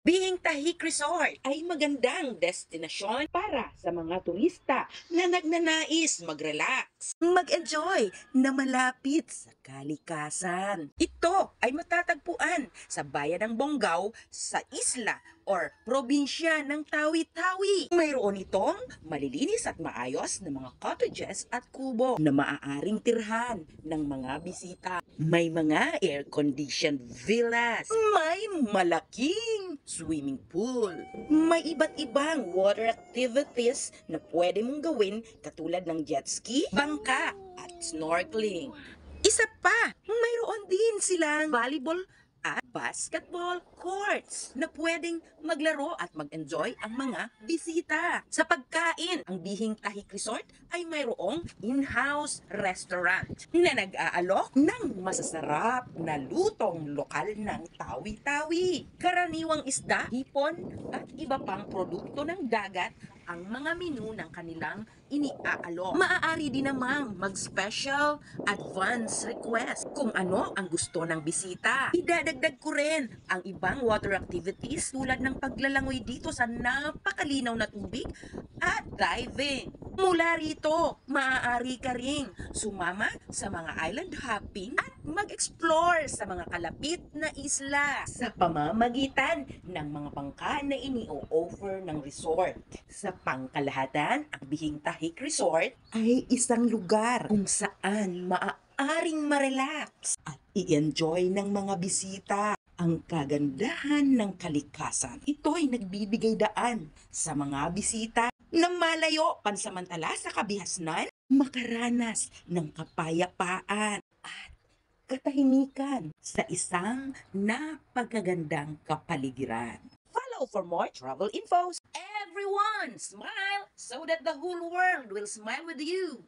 Bihing Tahik Resort ay magandang destinasyon para sa mga turista na nagnanais mag-relax, mag-enjoy na malapit sa kalikasan. Ito ay matatagpuan sa bayan ng Bonggao sa isla or probinsya ng Tawi-Tawi. Mayroon itong malilinis at maayos na mga cottages at kubo na maaaring tirhan ng mga bisita. May mga air-conditioned villas. May malaking swimming pool. May iba't ibang water activities na pwede mong gawin katulad ng jet ski, bangka, at snorkeling. Isa pa, mayroon din silang volleyball at basketball courts na pwedeng maglaro at mag-enjoy ang mga bisita. Sa pagkain, ang Bihing Tahik Resort ay mayroong in-house restaurant na nag-aalok ng masasarap na lutong lokal ng Tawi-Tawi. Karaniwang isda, hipon at iba pang produkto ng dagat ang mga menu ng kanilang iniaalok. Maaari din namang mag-special advance request kung ano ang gusto ng bisita. Idadagdag ko rin ang ibang water activities tulad ng paglalangoy dito sa napakalinaw na tubig at diving. Mula rito, maaari ka ring sumama sa mga island hopping at mag-explore sa mga kalapit na isla sa pamamagitan ng mga bangka na ini-offer ng resort. Sa pangkalahatan, ang Bihing Tahik Resort ay isang lugar kung saan maaaring ma-relax at i-enjoy ng mga bisita ang kagandahan ng kalikasan. Ito ay nagbibigay daan sa mga bisita na malayo pansamantala sa kabihasnan, makaranas ng kapayapaan at katahimikan sa isang napagagandang kapaligiran. Follow for more travel infos. Everyone, smile so that the whole world will smile with you.